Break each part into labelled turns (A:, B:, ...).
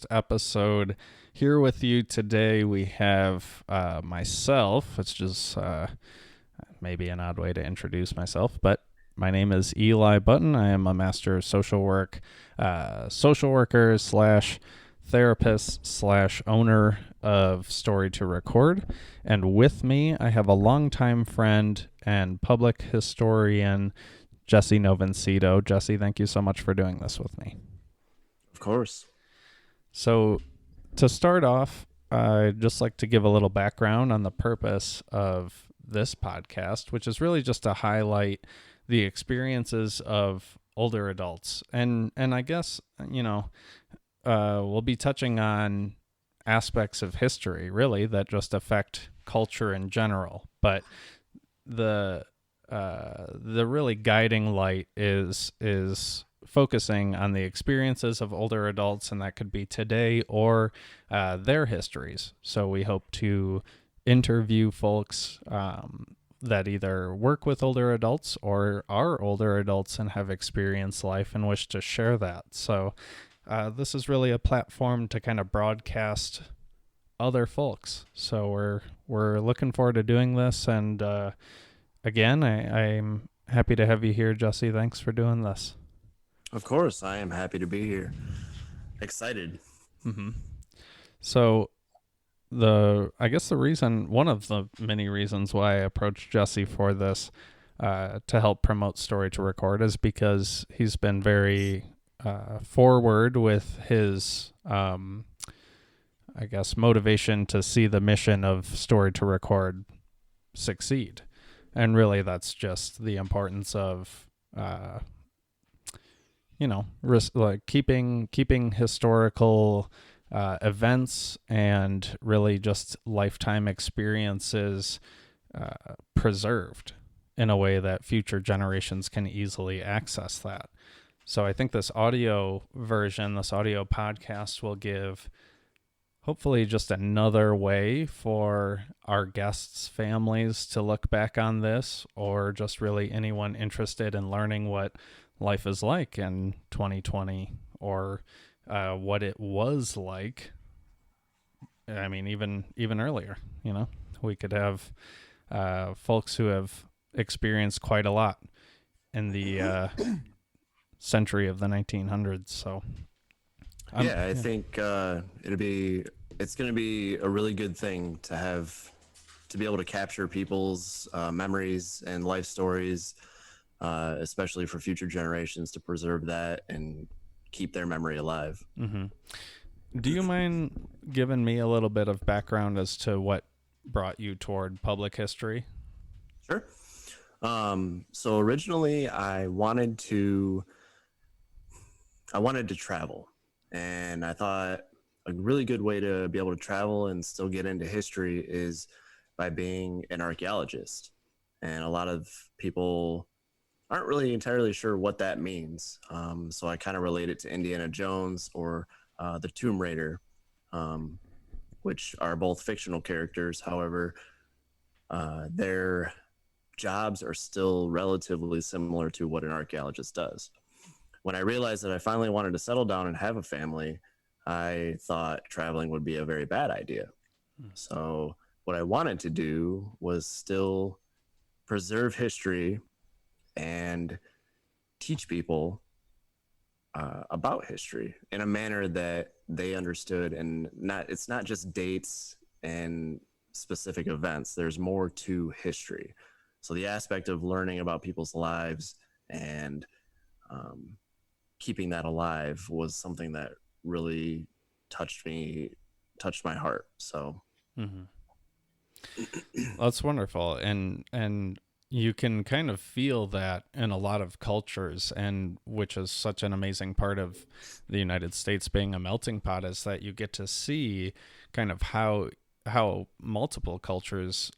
A: first episode. Here with you today, we have myself, which is maybe an odd way to introduce myself, but my name is Eli Button. I am a master of social work, social worker slash therapist slash owner of Story to Record. And with me, I have a longtime friend and public historian, Jesse Novencido. Jesse, thank you so much for doing this with me.
B: Of course.
A: So to start off, I'd just like to give a little background on the purpose of this podcast, which is really just to highlight the experiences of older adults. And I guess, we'll be touching on aspects of history, really, that just affect culture in general. But the really guiding light is focusing on the experiences of older adults, and that could be today or their histories. So we hope to interview folks that either work with older adults or are older adults and have experienced life and wish to share that. So this is really a platform to kind of broadcast other folks. So we're looking forward to doing this. And again, I'm happy to have you here, Jesse. Thanks for doing this.
B: Of course, I am happy to be here. Excited.
A: Mm-hmm. So I guess one of the many reasons why I approached Jesse for this to help promote Story to Record is because he's been very forward with his, motivation to see the mission of Story to Record succeed. And really, that's just the importance of, keeping historical events and really just lifetime experiences preserved in a way that future generations can easily access that. So I think this audio podcast will give hopefully just another way for our guests' families to look back on this, or just really anyone interested in learning what life is like in 2020, or what it was like. I mean, even earlier, we could have folks who have experienced quite a lot in the century of the 1900s. So
B: I think it's going to be a really good thing to be able to capture people's memories and life stories, especially for future generations, to preserve that and keep their memory alive.
A: Mm-hmm. Do you mind giving me a little bit of background as to what brought you toward public history?
B: Sure. So originally I wanted to travel, and I thought a really good way to be able to travel and still get into history is by being an archaeologist. And a lot of people aren't really entirely sure what that means. So I kind of relate it to Indiana Jones or the Tomb Raider, which are both fictional characters. However, their jobs are still relatively similar to what an archaeologist does. When I realized that I finally wanted to settle down and have a family, I thought traveling would be a very bad idea. So what I wanted to do was still preserve history and teach people about history in a manner that they understood, and it's not just dates and specific events. There's more to history. So the aspect of learning about people's lives and keeping that alive was something that really touched my heart. So
A: that's wonderful. And you can kind of feel that in a lot of cultures, and which is such an amazing part of the United States being a melting pot, is that you get to see kind of how multiple cultures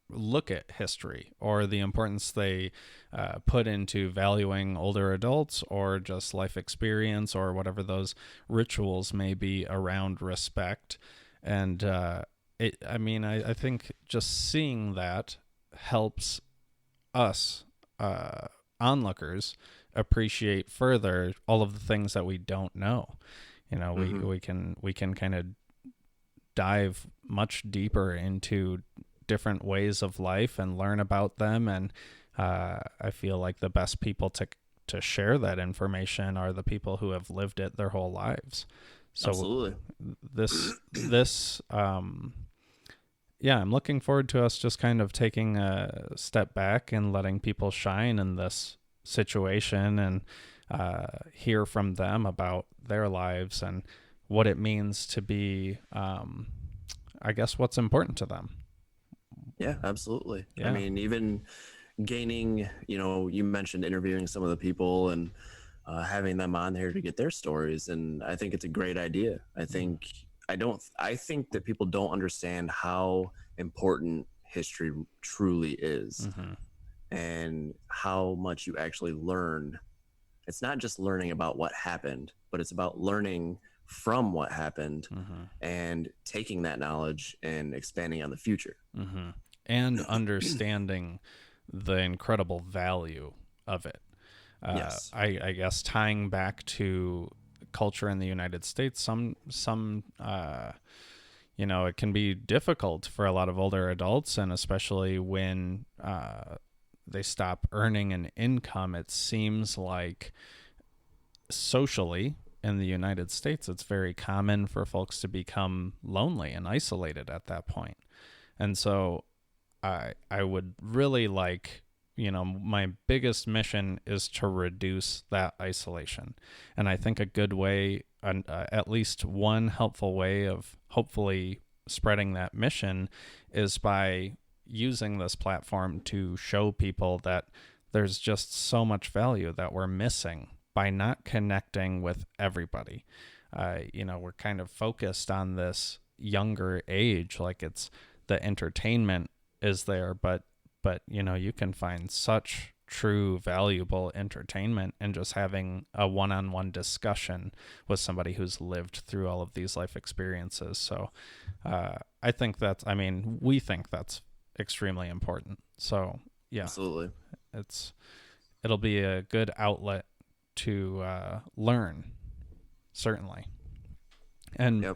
A: look at history, or the importance they put into valuing older adults, or just life experience, or whatever those rituals may be around respect. And I think just seeing that helps us onlookers appreciate further all of the things that we don't know. we can kind of dive much deeper into different ways of life and learn about them. And I feel like the best people to share that information are the people who have lived it their whole lives. So
B: Absolutely.
A: this I'm looking forward to us just kind of taking a step back and letting people shine in this situation and hear from them about their lives and what it means to be, I guess, what's important to them.
B: Yeah, absolutely.
A: Yeah.
B: I mean, even gaining, you mentioned interviewing some of the people and having them on here to get their stories. And I think it's a great idea. I think that people don't understand how important history truly is and how much you actually learn. It's not just learning about what happened, but it's about learning from what happened and taking that knowledge and expanding on the future.
A: And understanding the incredible value of it.
B: Yes.
A: I guess tying back to culture in the United States, some it can be difficult for a lot of older adults, and especially when they stop earning an income. It seems like socially in the United States, it's very common for folks to become lonely and isolated at that point. And so I would really like, my biggest mission is to reduce that isolation. And I think a good way, at least one helpful way of hopefully spreading that mission is by using this platform to show people that there's just so much value that we're missing by not connecting with everybody. We're kind of focused on this younger age, like it's the entertainment is there, but you can find such true valuable entertainment in just having a one-on-one discussion with somebody who's lived through all of these life experiences. So we think that's extremely important. So yeah,
B: absolutely.
A: It'll be a good outlet to learn, certainly. And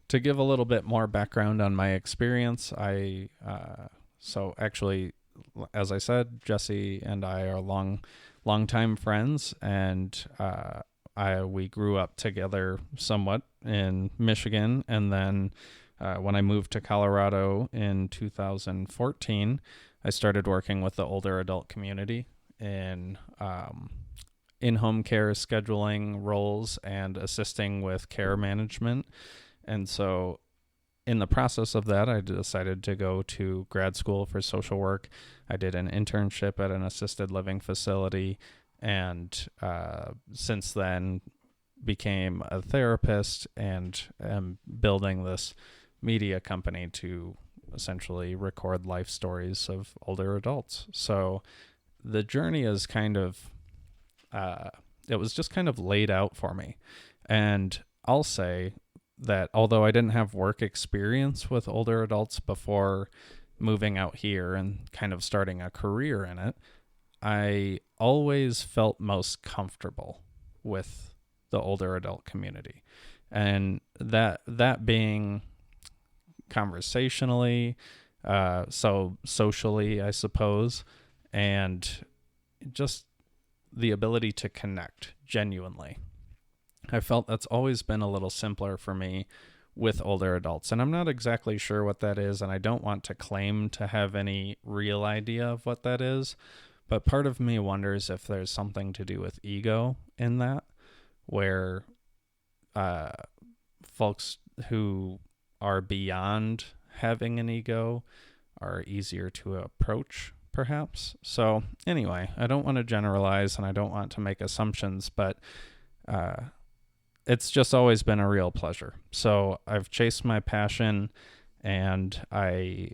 A: to give a little bit more background on my experience, so actually, as I said, Jesse and I are long-time friends, and we grew up together somewhat in Michigan, and then when I moved to Colorado in 2014, I started working with the older adult community in in-home care scheduling roles and assisting with care management. And so in the process of that, I decided to go to grad school for social work. I did an internship at an assisted living facility, and since then became a therapist and am building this media company to essentially record life stories of older adults. So the journey is kind of, it was just kind of laid out for me. And I'll say that although I didn't have work experience with older adults before moving out here and kind of starting a career in it, I always felt most comfortable with the older adult community. And that being conversationally, so socially, I suppose, and just the ability to connect genuinely. I felt that's always been a little simpler for me with older adults. And I'm not exactly sure what that is, and I don't want to claim to have any real idea of what that is. But part of me wonders if there's something to do with ego in that, where folks who are beyond having an ego are easier to approach, perhaps. So anyway, I don't want to generalize and I don't want to make assumptions, but it's just always been a real pleasure. So I've chased my passion, and I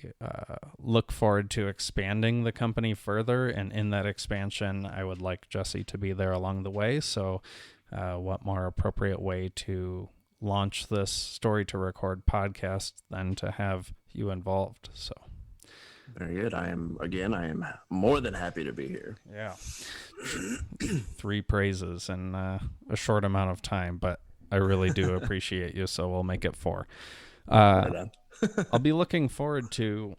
A: look forward to expanding the company further. And in that expansion, I would like Jesse to be there along the way. So what more appropriate way to launch this Story to Record podcast than to have you involved? So
B: very good. I am more than happy to be here.
A: Yeah. 3 praises in a short amount of time, but I really do appreciate you. So we'll make it 4.
B: Right on.
A: I'll be looking forward to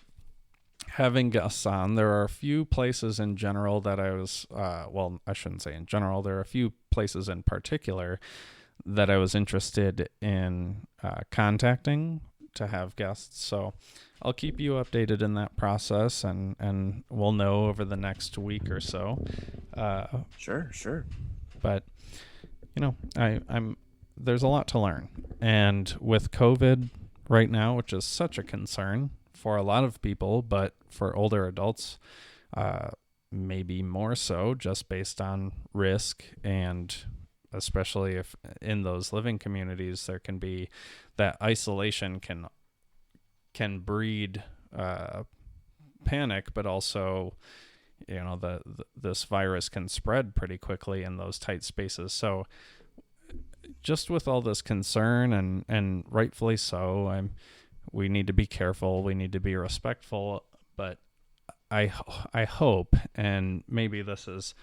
A: having guests on. There are a few places in general that I was, well, I shouldn't say in general. There are a few places in particular that I was interested in contacting to have guests. So I'll keep you updated in that process, and we'll know over the next week or so.
B: Sure.
A: But you know, I'm there's a lot to learn, and with COVID right now, which is such a concern for a lot of people, but for older adults, maybe more so, just based on risk, and especially if in those living communities there can be that isolation can breed panic, but also, you know, this virus can spread pretty quickly in those tight spaces. So just with all this concern, and rightfully so, we need to be careful, we need to be respectful, but I hope, and maybe this is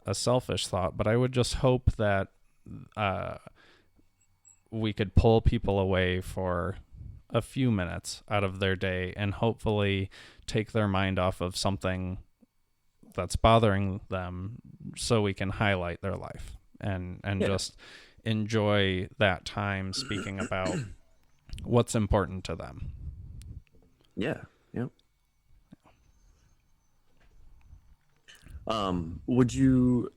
A: a selfish thought, but I would just hope that we could pull people away for a few minutes out of their day and hopefully take their mind off of something that's bothering them, so we can highlight their life and just enjoy that time speaking about what's important to them.
B: Yeah. Would you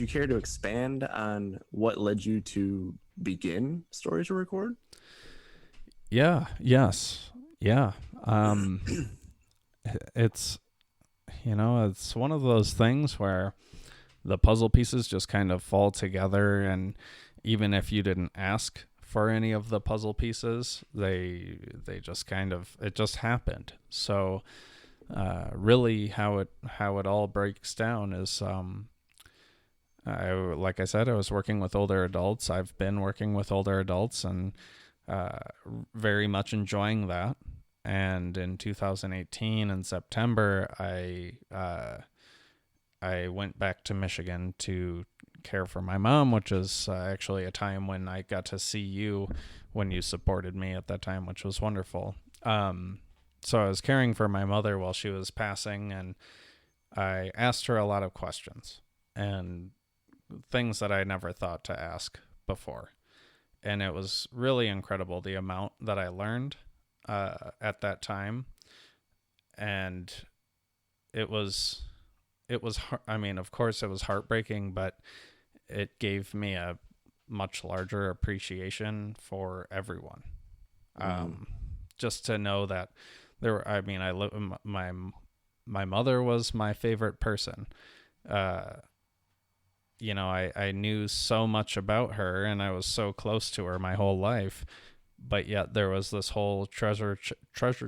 B: care to expand on what led you to begin Story to Record?
A: Yes. It's, you know, it's one of those things where the puzzle pieces just kind of fall together, and even if you didn't ask for any of the puzzle pieces, they just it just happened. So really how it all breaks down is, like I said, I was working with older adults. I've been working with older adults, and very much enjoying that. And in 2018 in September, I went back to Michigan to care for my mom, which is actually a time when I got to see you when you supported me at that time, which was wonderful. So I was caring for my mother while she was passing, and I asked her a lot of questions and things that I never thought to ask before. And it was really incredible, the amount that I learned at that time. And it was, I mean, of course it was heartbreaking, but it gave me a much larger appreciation for everyone. Just to know that my mother was my favorite person. You know, I knew so much about her, and I was so close to her my whole life, but yet there was this whole treasure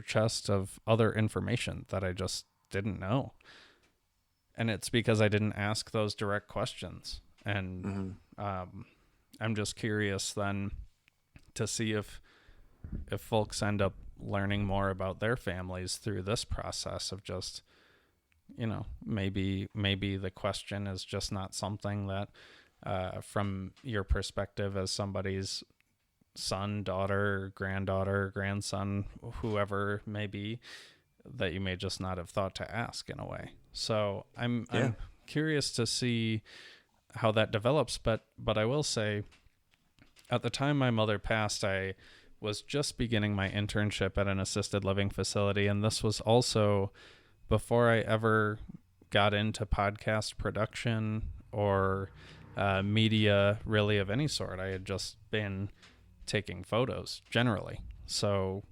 A: chest of other information that I just didn't know. And it's because I didn't ask those direct questions. And I'm just curious then to see if folks end up learning more about their families through this process of just, you know, maybe the question is just not something that from your perspective as somebody's son, daughter, granddaughter, grandson, whoever may be, that you may just not have thought to ask in a way. So I'm curious to see how that develops, but I will say, at the time my mother passed, I was just beginning my internship at an assisted living facility, and this was also before I ever got into podcast production or media really of any sort. I had just been taking photos generally. So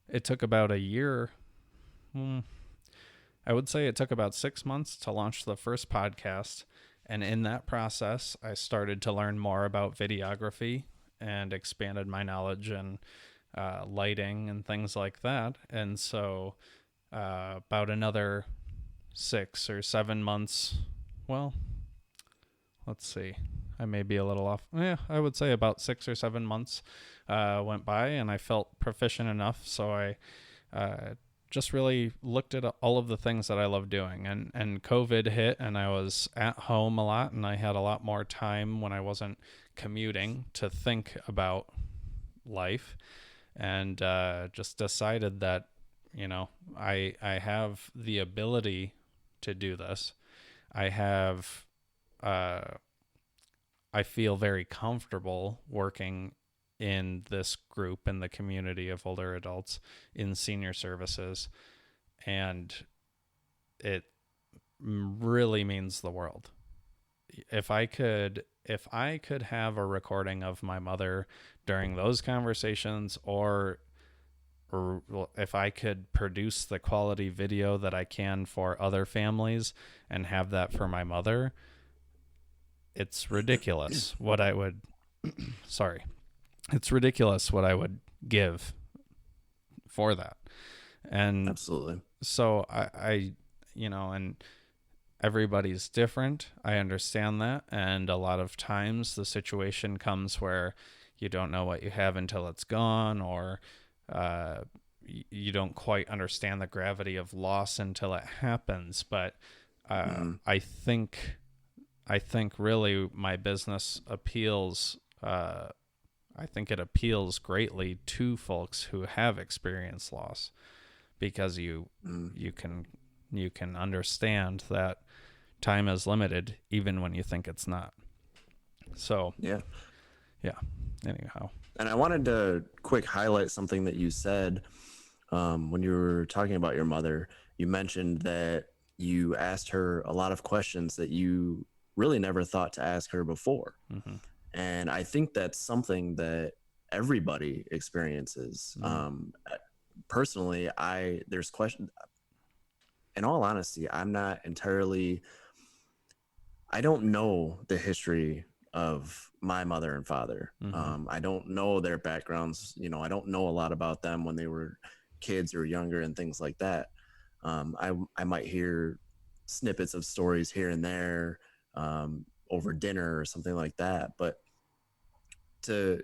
A: it took about a year. I would say it took about 6 months to launch the first podcast. And in that process, I started to learn more about videography and expanded my knowledge in lighting and things like that. And so about another 6 or 7 months, well, let's see, I may be a little off. Yeah, I would say about 6 or 7 months went by, and I felt proficient enough. So I just really looked at all of the things that I love doing. And COVID hit, and I was at home a lot, and I had a lot more time when I wasn't commuting to think about life, and just decided that, I have the ability to do this. I have, I feel very comfortable working in this group in the community of older adults in senior services, and it really means the world. If I could have a recording of my mother during those conversations, or if I could produce the quality video that I can for other families and have that for my mother, it's ridiculous what I would sorry. It's ridiculous what I would give for that. And
B: Absolutely.
A: so and everybody's different. I understand that. And a lot of times the situation comes where you don't know what you have until it's gone, or you don't quite understand the gravity of loss until it happens. But I think really my business appeals. I think it appeals greatly to folks who have experienced loss, because you can understand that time is limited even when you think it's not. So
B: Yeah.
A: Anyhow.
B: And I wanted to quick highlight something that you said when you were talking about your mother. You mentioned that you asked her a lot of questions that you really never thought to ask her before.
A: Mm-hmm.
B: And I think that's something that everybody experiences. Personally, there's questions. In all honesty, I don't know the history of my mother and father.
A: Mm-hmm.
B: I don't know their backgrounds. I don't know a lot about them when they were kids or younger and things like that. I might hear snippets of stories here and there over dinner or something like that. But to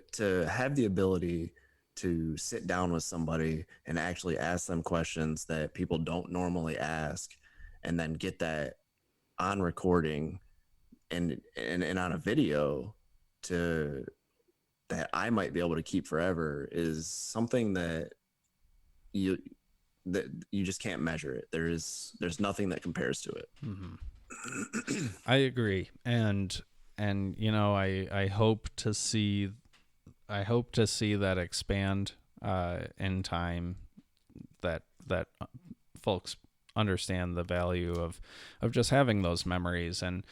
B: have the ability to sit down with somebody and actually ask them questions that people don't normally ask, and then get that on recording and on a video that I might be able to keep forever, is something that you just can't measure it. There's nothing that compares to it.
A: Mm-hmm. I agree. And I hope to see that expand in time, that folks understand the value of just having those memories. And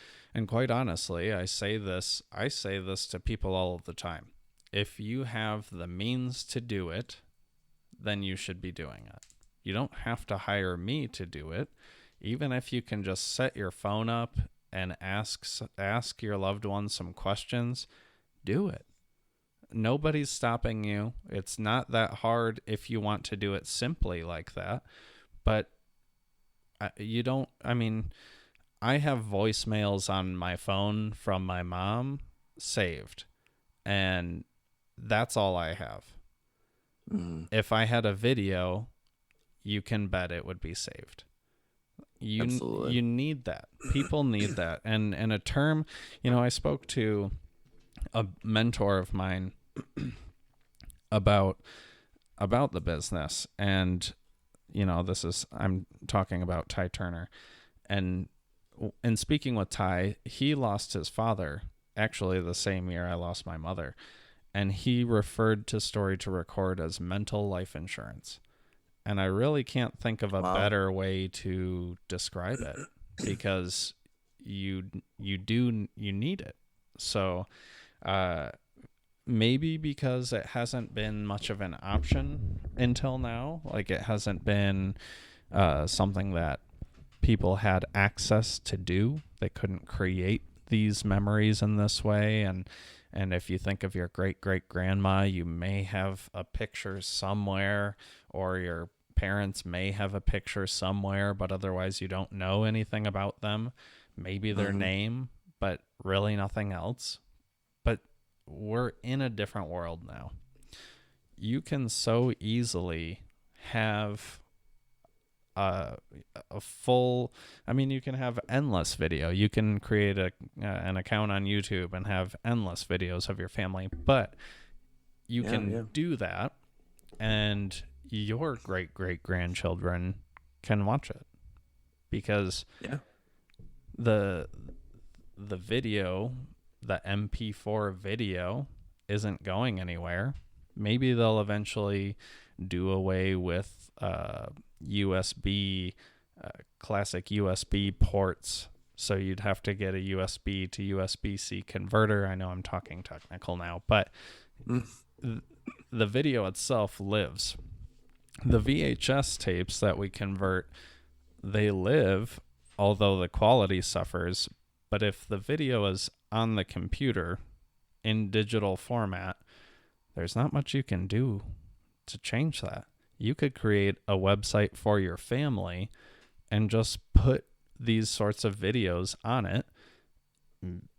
A: quite honestly, I say this to people all of the time. If you have the means to do it, then you should be doing it. You don't have to hire me to do it. Even if you can just set your phone up and ask your loved ones some questions, do it. Nobody's stopping you. It's not that hard if you want to do it simply like that. But you don't, I have voicemails on my phone from my mom saved, and that's all I have. If I had a video, you can bet it would be saved. You need that. People need that. And a term, I spoke to a mentor of mine about the business, and I'm talking about Ty Turner, and in speaking with Ty, he lost his father actually the same year I lost my mother, and he referred to Story to Record as mental life insurance. And I really can't think of a better way to describe it, because you need it. So maybe because it hasn't been much of an option until now, like it hasn't been something that people had access to do. They couldn't create these memories in this way. And if you think of your great-great-grandma, you may have a picture somewhere, or your parents may have a picture somewhere, but otherwise you don't know anything about them. Maybe their name, but really nothing else. But we're in a different world now. You can so easily have a full, I mean, you can have endless video. You can create an account on YouTube and have endless videos of your family, but you can do that and your great great grandchildren can watch it, because the video, the MP4 video isn't going anywhere. Maybe they'll eventually do away with USB, classic USB ports. So you'd have to get a USB to USB-C converter. I know I'm talking technical now, but the video itself lives. The VHS tapes that we convert, they live, although the quality suffers. But if the video is on the computer in digital format, there's not much you can do to change that. You could create a website for your family and just put these sorts of videos on it.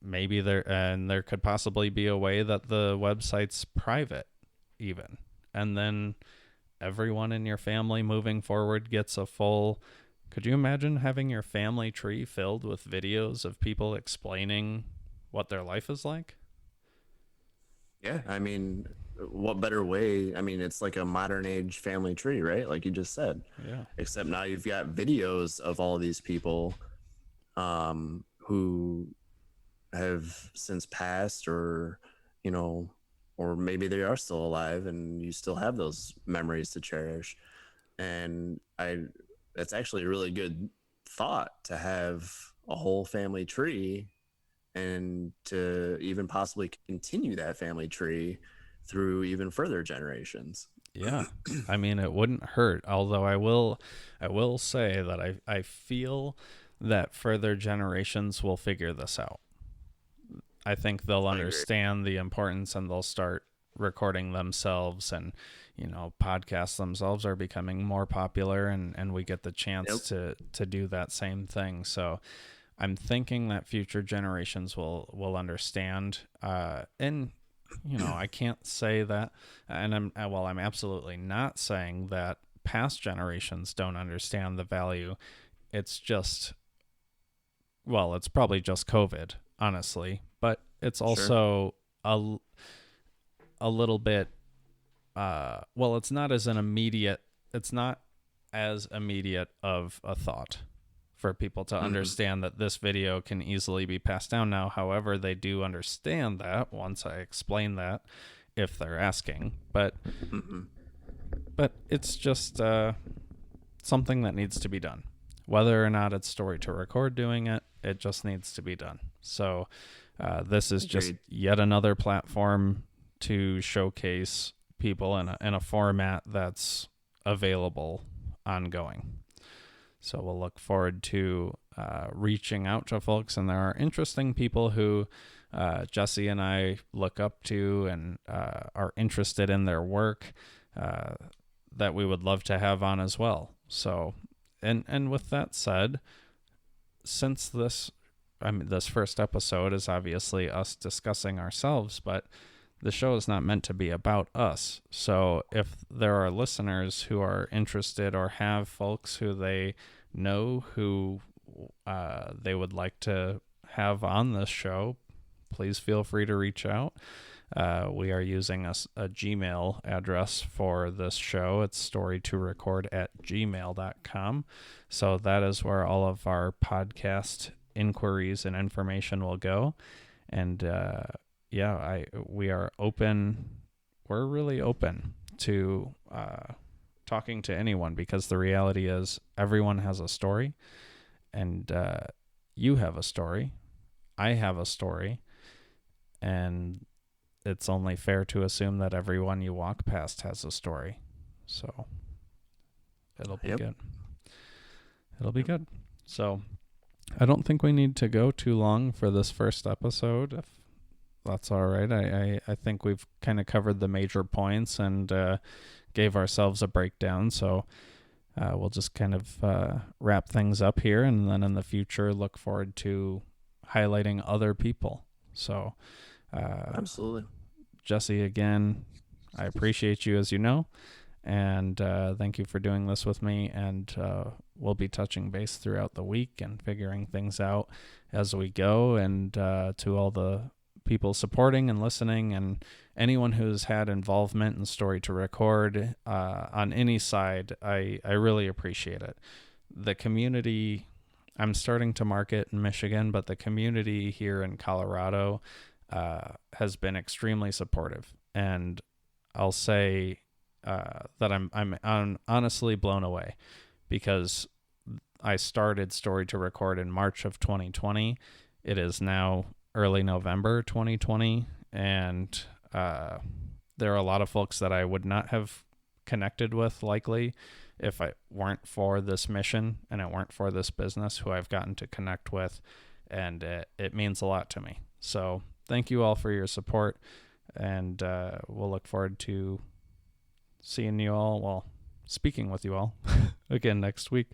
A: Maybe there could possibly be a way that the website's private even. And then everyone in your family moving forward gets a full... Could you imagine having your family tree filled with videos of people explaining what their life is like?
B: Yeah, I mean, what better way? I mean, it's like a modern age family tree, right? Like you just said.
A: Yeah.
B: Except now you've got videos of all these people who have since passed, or, you know, or maybe they are still alive and you still have those memories to cherish. And that's actually a really good thought, to have a whole family tree and to even possibly continue that family tree through even further generations.
A: Yeah. I mean, it wouldn't hurt. Although I will say that I feel that further generations will figure this out. I think they'll understand the importance, and they'll start recording themselves, and, you know, podcasts themselves are becoming more popular, and we get the chance to do that same thing. So I'm thinking that future generations will understand, and, you know, I can't say that, and I'm absolutely not saying that past generations don't understand the value. It's just, well, it's probably just COVID, honestly, but it's also a little bit, well, it's not as immediate of a thought for people to understand that this video can easily be passed down now. However, they do understand that once I explain that, if they're asking. But it's just something that needs to be done. Whether or not it's Story to Record doing it, it just needs to be done. So this is just yet another platform to showcase people in a format that's available ongoing. So we'll look forward to reaching out to folks, and there are interesting people who Jesse and I look up to and are interested in their work that we would love to have on as well. So, and with that said, since this first episode is obviously us discussing ourselves, but the show is not meant to be about us. So if there are listeners who are interested or have folks who they know who they would like to have on this show, please feel free to reach out. We are using a Gmail address for this show. It's storytorecord@gmail.com. So that is where all of our podcast inquiries and information will go. And we are open. We're really open to talking to anyone, because the reality is everyone has a story, and you have a story. I have a story, and it's only fair to assume that everyone you walk past has a story. So it'll be good. It'll be good. So I don't think we need to go too long for this first episode, if that's all right. I think we've kind of covered the major points and gave ourselves a breakdown. So we'll just kind of wrap things up here, and then in the future look forward to highlighting other people. So
B: absolutely,
A: Jesse, again, I appreciate you, as you know, And thank you for doing this with me. And we'll be touching base throughout the week and figuring things out as we go. And to all the people supporting and listening, and anyone who's had involvement in Story to Record on any side, I really appreciate it. The community, I'm starting to market in Michigan, but the community here in Colorado has been extremely supportive. And I'll say that I'm honestly blown away, because I started Story to Record in March of 2020. It is now early November 2020, and there are a lot of folks that I would not have connected with likely if it weren't for this mission and it weren't for this business, who I've gotten to connect with, and it means a lot to me. So thank you all for your support, and we'll look forward to seeing you all, speaking with you all again next week.